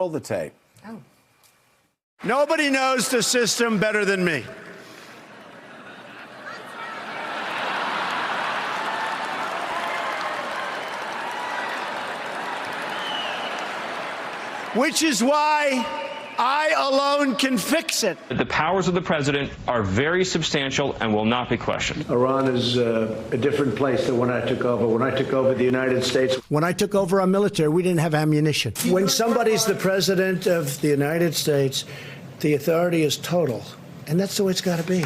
Roll the tape. Oh. Nobody knows the system better than me. Which is why I alone can fix it. The powers of the president are very substantial and will not be questioned. Iran is a different place than when I took over. When I took over the United States. When I took over our military, we didn't have ammunition. When somebody's the president of the United States, the authority is total. And that's the way it's got to be.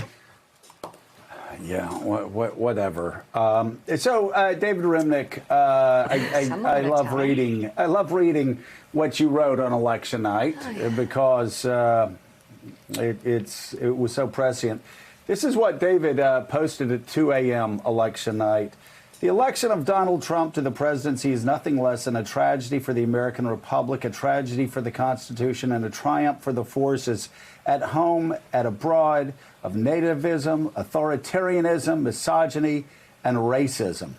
Yeah, whatever. David Remnick, I love reading. I love reading what you wrote on election night because it was so prescient. This is what David posted at 2 a.m. election night. The election of Donald Trump to the presidency is nothing less than a tragedy for the American Republic, a tragedy for the Constitution, and a triumph for the forces at home and abroad of nativism, authoritarianism, misogyny, and racism.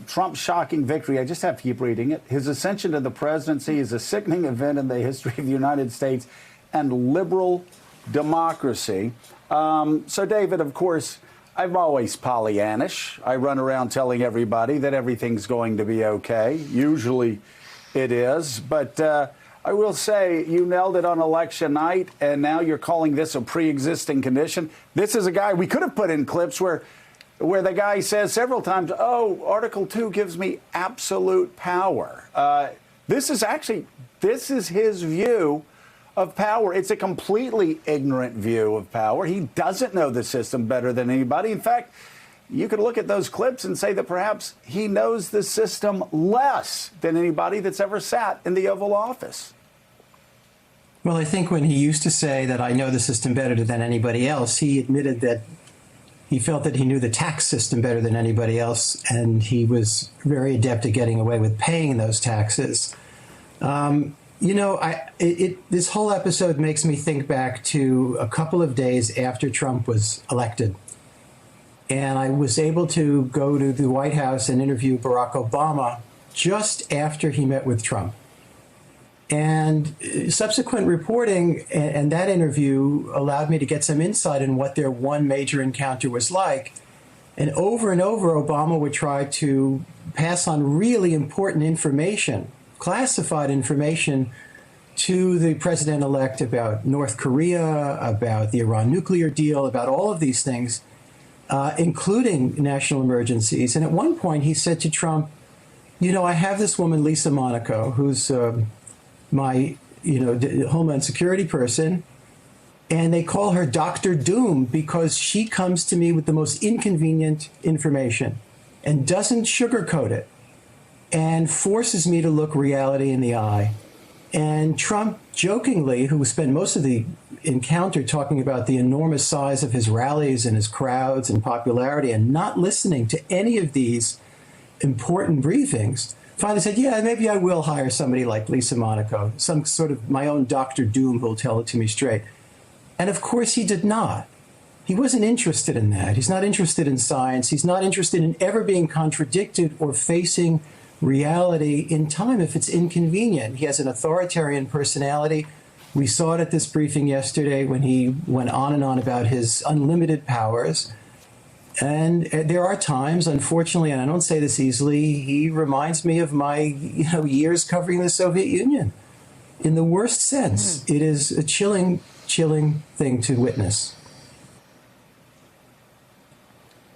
Trump's shocking victory, I just have to keep reading it. His ascension to the presidency is a sickening event in the history of the United States and liberal democracy. So, David, of course, I'm always Pollyannish. I run around telling everybody that everything's going to be okay. Usually it is. But I will say you nailed it on election night, and now you're calling this a pre-existing condition. This is a guy we could have put in clips where the guy says several times, oh, Article 2 gives me absolute power. This is his view of power. It's a completely ignorant view of power. He doesn't know the system better than anybody. In fact, you could look at those clips and say that perhaps he knows the system less than anybody that's ever sat in the Oval Office. Well, I think when he used to say that I know the system better than anybody else, he admitted that he felt that he knew the tax system better than anybody else, and he was very adept at getting away with paying those taxes. You know, this whole episode makes me think back to a couple of days after Trump was elected. And I was able to go to the White House and interview Barack Obama just after he met with Trump. And subsequent reporting and that interview allowed me to get some insight in what their one major encounter was like. And over, Obama would try to pass on really important information, classified information, to the president-elect about North Korea, about the Iran nuclear deal, about all of these things, including national emergencies. And at one point, he said to Trump, you know, I have this woman, Lisa Monaco, who's my, Homeland Security person, and they call her Dr. Doom because she comes to me with the most inconvenient information and doesn't sugarcoat it and forces me to look reality in the eye. And Trump jokingly, who spent most of the encounter talking about the enormous size of his rallies and his crowds and popularity and not listening to any of these important briefings, finally said, yeah, maybe I will hire somebody like Lisa Monaco, some sort of my own Dr. Doom who'll tell it to me straight. And of course he did not. He wasn't interested in that. He's not interested in science. He's not interested in ever being contradicted or facing reality in time if it's inconvenient. He has an authoritarian personality. We saw it at this briefing yesterday when he went on and on about his unlimited powers. And there are times, unfortunately, and I don't say this easily, he reminds me of my years covering the Soviet Union. In the worst sense, it is a chilling thing to witness.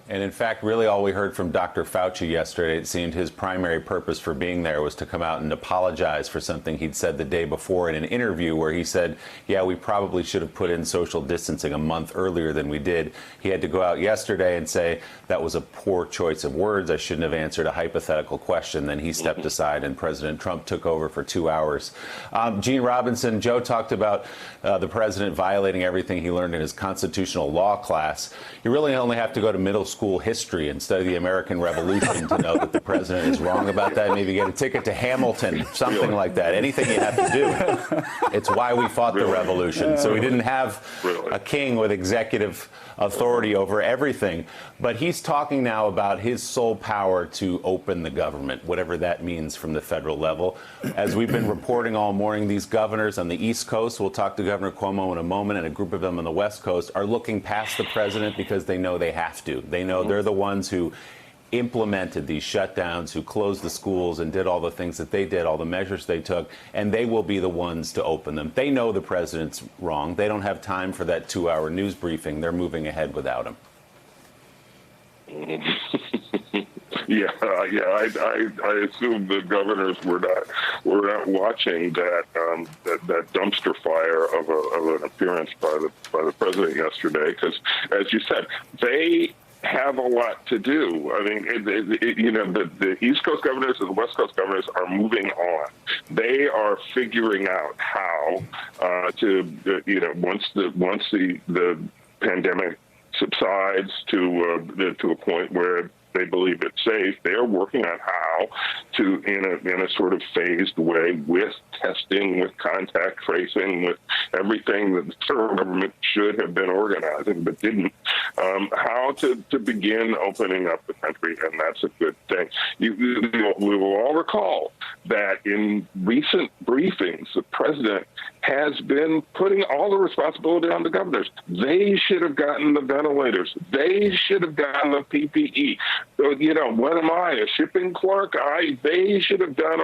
And in fact, really all we heard from Dr. Fauci yesterday, it seemed his primary purpose for being there was to come out and apologize for something he'd said the day before in an interview where he said, yeah, we probably should have put in social distancing a month earlier than we did. He had to go out yesterday and say that was a poor choice of words. I shouldn't have answered a hypothetical question. Then he stepped aside and President Trump took over for 2 hours. Gene Robinson, Joe talked about the president violating everything he learned in his constitutional law class. You really only have to go to middle school school history and study the American Revolution to know that the president is wrong about that. Maybe get a ticket to Hamilton, something like that. Anything you have to do. It's why we fought the revolution. So we didn't have a king with executive authority over everything. But he's talking now about his sole power to open the government, whatever that means from the federal level. As we've been reporting all morning, these governors on the East Coast, we'll talk to Governor Cuomo in a moment, and a group of them on the West Coast are looking past the president because they know they have to. They know they're the ones who implemented these shutdowns, who closed the schools and did all the things that they did, all the measures they took, and they will be the ones to open them. They know the president's wrong. They don't have time for that 2-hour news briefing. They're moving ahead without him. I assume the governors were not watching that dumpster fire of an appearance by the president yesterday, because, as you said, they have a lot to do. I mean, the East Coast governors and the West Coast governors are moving on. They are figuring out how once the pandemic subsides to a point where they believe it's safe, they are working on how to, in a sort of phased way, with testing, with contact tracing, with everything that the federal government should have been organizing but didn't, how to begin opening up the country, and that's a good thing. We will all recall that in recent briefings, the president has been putting all the responsibility on the governors. They should have gotten the ventilators. They should have gotten the PPE. So, what am I, a shipping clerk? They should have done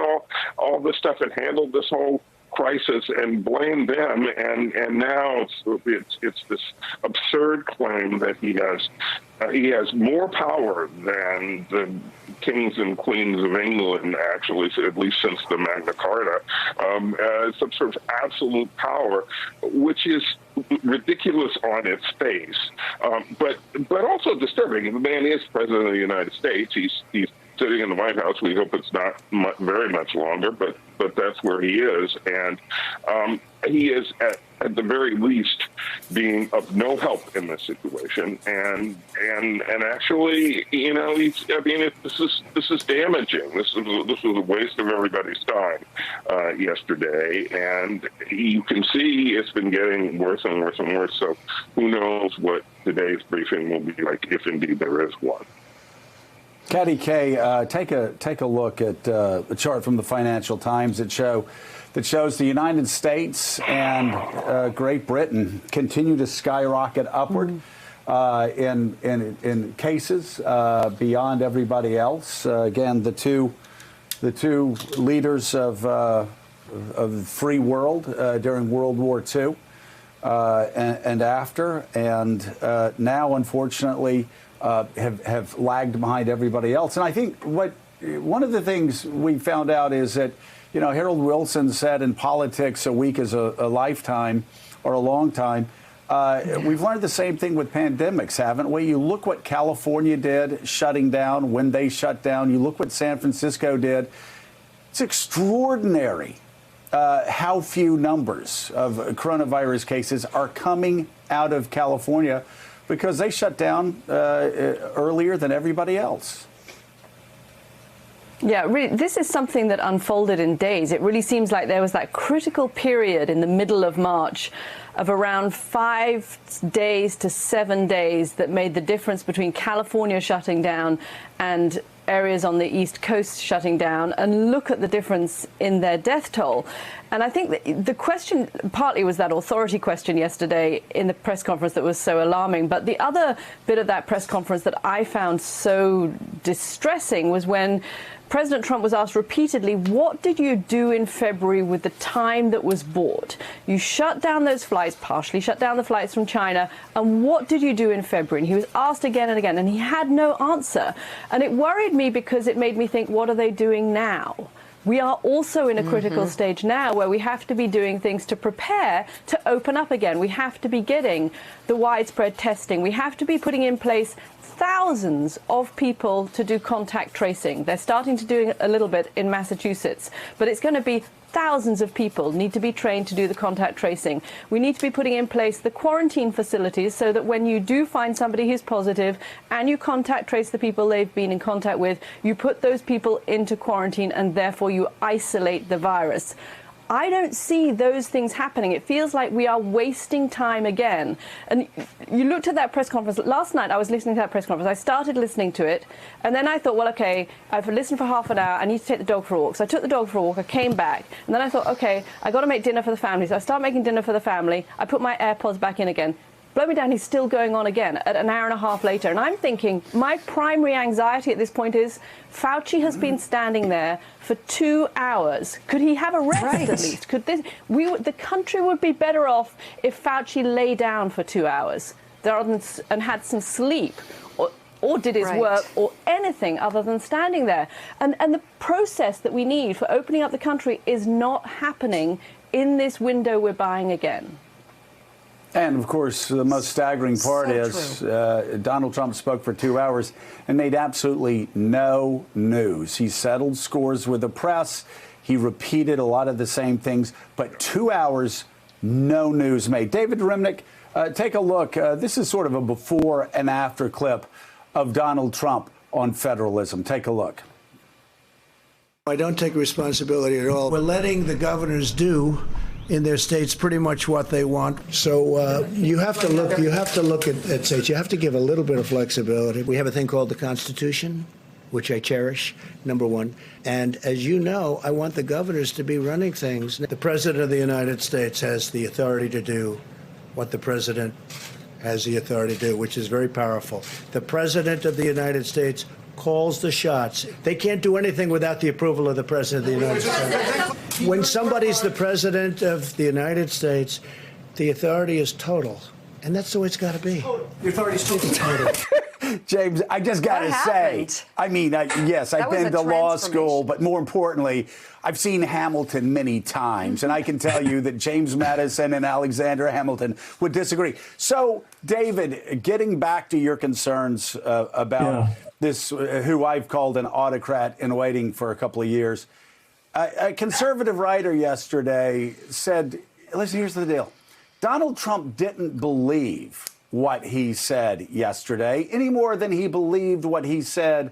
all this stuff and handled this whole crisis and blame them. And now it's this absurd claim that he has more power than the kings and queens of England, actually, at least since the Magna Carta, some sort of absolute power, which is ridiculous on its face, but also disturbing. The man is president of the United States. He's sitting in the White House. We hope it's not very much longer, but that's where he is, and he is at the very least being of no help in this situation, and actually, this is damaging. This was a waste of everybody's time yesterday, and you can see it's been getting worse and worse and worse. So who knows what today's briefing will be like, if indeed there is one. Katty Kay, take a look at the chart from the Financial Times that shows the United States and Great Britain continue to skyrocket upward in cases beyond everybody else. Again, the two leaders of the free world during World War II and after, and now, unfortunately, have lagged behind everybody else. And I think one of the things we found out is that, Harold Wilson said in politics, a week is a lifetime or a long time. We've learned the same thing with pandemics, haven't we? You look what California did, shutting down when they shut down. You look what San Francisco did. It's extraordinary how few numbers of coronavirus cases are coming out of California, because they shut down earlier than everybody else. Yeah, really, this is something that unfolded in days. It really seems like there was that critical period in the middle of March of around 5 days to 7 days that made the difference between California shutting down and areas on the East Coast shutting down, and look at the difference in their death toll. And I think that the question partly was that authority question yesterday in the press conference that was so alarming. But the other bit of that press conference that I found so distressing was when President Trump was asked repeatedly, what did you do in February with the time that was bought? You shut down those flights, partially shut down the flights from China, and what did you do in February? And he was asked again and again, and he had no answer. And it worried me because it made me think, what are they doing now? We are also in a critical stage now where we have to be doing things to prepare to open up again. We have to be getting the widespread testing. We have to be putting in place thousands of people to do contact tracing. They're starting to do a little bit in Massachusetts, but it's going to be thousands of people need to be trained to do the contact tracing. We need to be putting in place the quarantine facilities so that when you do find somebody who's positive and you contact trace the people they've been in contact with, you put those people into quarantine and therefore you isolate the virus. I don't see those things happening. It feels like we are wasting time again. And you looked at that press conference. Last night I was listening to that press conference. I started listening to it, and then I thought, well, okay, I've listened for half an hour. I need to take the dog for a walk. So I took the dog for a walk. I came back, and then I thought, okay, I got to make dinner for the family. So I started making dinner for the family. I put my AirPods back in again. Blow me down, he's still going on again at an hour and a half later. And I'm thinking, my primary anxiety at this point is Fauci has been standing there for 2 hours. Could he have a rest at least? Could this? The country would be better off if Fauci lay down for 2 hours and had some sleep, or did his work, or anything other than standing there. And the process that we need for opening up the country is not happening in this window we're buying again. And, of course, the most staggering part is Donald Trump spoke for 2 hours and made absolutely no news. He settled scores with the press. He repeated a lot of the same things. But 2 hours, no news made. David Remnick, take a look. This is sort of a before and after clip of Donald Trump on federalism. Take a look. I don't take responsibility at all. We're letting the governors do in their states pretty much what they want. So you have to look at states. You have to give a little bit of flexibility. We have a thing called the Constitution, which I cherish, number one. And as you know, I want the governors to be running things. The President of the United States has the authority to do what the President has the authority to do, which is very powerful. The President of the United States calls the shots. They can't do anything without the approval of the President of the United States. When somebody's the President of the United States, the authority is total. And that's the way it's got to be. The authority is total. James, I just got to say, I mean, yes, I've been to law school, but more importantly, I've seen Hamilton many times, and I can tell you that James Madison and Alexander Hamilton would disagree. So, David, getting back to your concerns about this, who I've called an autocrat in waiting for a couple of years, a conservative writer yesterday said, listen, here's the deal. Donald Trump didn't believe what he said yesterday any more than he believed what he said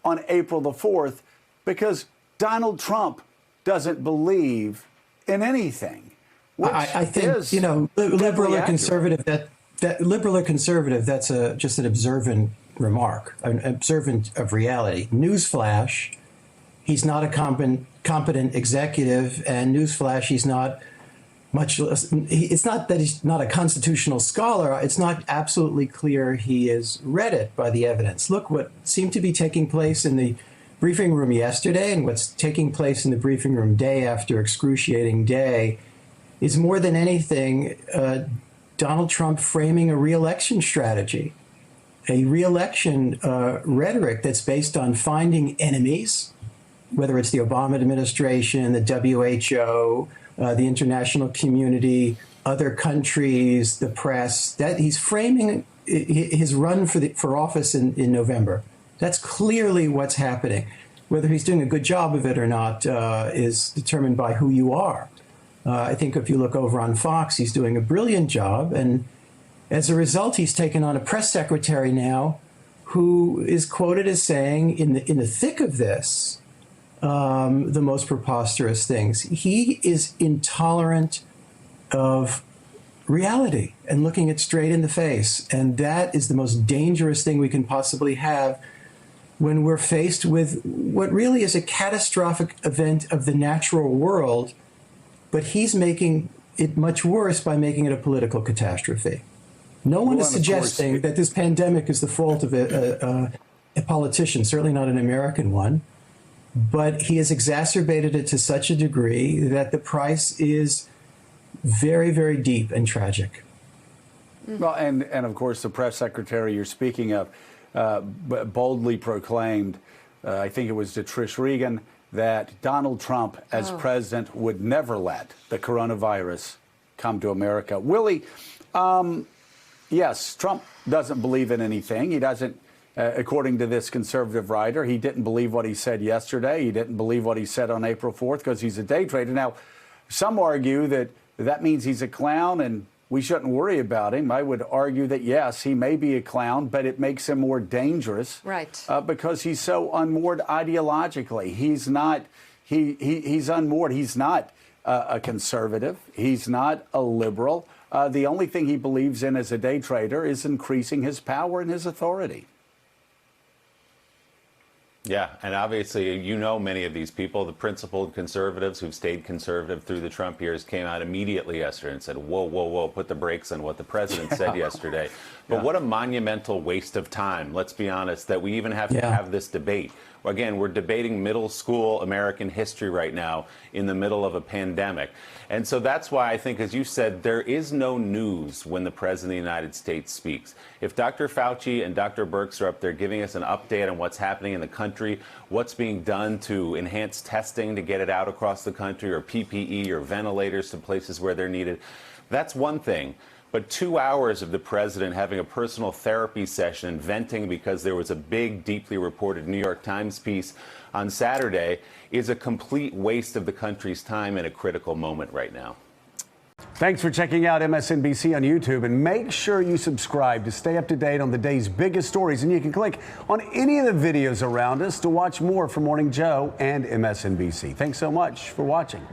on April the 4th, because Donald Trump doesn't believe in anything. I think, you know, liberal or conservative, that liberal or conservative, that's just an observant remark, an observant of reality. Newsflash, he's not a competent executive, and newsflash, he's not much less. It's not that he's not a constitutional scholar. It's not absolutely clear he has read it by the evidence. Look, what seemed to be taking place in the briefing room yesterday and what's taking place in the briefing room day after excruciating day is more than anything Donald Trump framing a re-election strategy, a re-election rhetoric that's based on finding enemies, whether it's the Obama administration, the WHO, the international community, other countries, the press. That he's framing his run for office in November. That's clearly what's happening. Whether he's doing a good job of it or not is determined by who you are. I think if you look over on Fox, he's doing a brilliant job, and as a result, he's taken on a press secretary now who is quoted as saying, in the thick of this, the most preposterous things. He is intolerant of reality and looking it straight in the face. And that is the most dangerous thing we can possibly have when we're faced with what really is a catastrophic event of the natural world. But he's making it much worse by making it a political catastrophe. No one is suggesting that this pandemic is the fault of a politician, certainly not an American one. But he has exacerbated it to such a degree that the price is very, very deep and tragic. Well, and of course, the press secretary you're speaking of boldly proclaimed, I think it was to Trish Regan, that Donald Trump, as president, would never let the coronavirus come to America. Willie, yes, Trump doesn't believe in anything. according to this conservative writer. He didn't believe what he said yesterday. He didn't believe what he said on April 4th because he's a day trader. Now, some argue that that means he's a clown and we shouldn't worry about him. I would argue that, yes, he may be a clown, but it makes him more dangerous. Right. Because he's so unmoored ideologically. He's not, he's unmoored. He's not a conservative. He's not a liberal. The only thing he believes in as a day trader is increasing his power and his authority. Yeah, and obviously, you know, many of these people, the principled conservatives who've stayed conservative through the Trump years, came out immediately yesterday and said, whoa, whoa, whoa, put the brakes on what the president said yesterday. But what a monumental waste of time, let's be honest, that we even have to have this debate. Again, we're debating middle school American history right now in the middle of a pandemic. And so that's why I think, as you said, there is no news when the President of the United States speaks. If Dr. Fauci and Dr. Birx are up there giving us an update on what's happening in the country, what's being done to enhance testing to get it out across the country, or PPE or ventilators to places where they're needed, that's one thing. But 2 hours of the president having a personal therapy session and venting because there was a big, deeply reported New York Times piece on Saturday is a complete waste of the country's time in a critical moment right now. Thanks for checking out MSNBC on YouTube, and make sure you subscribe to stay up to date on the day's biggest stories. And you can click on any of the videos around us to watch more from Morning Joe and MSNBC. Thanks so much for watching.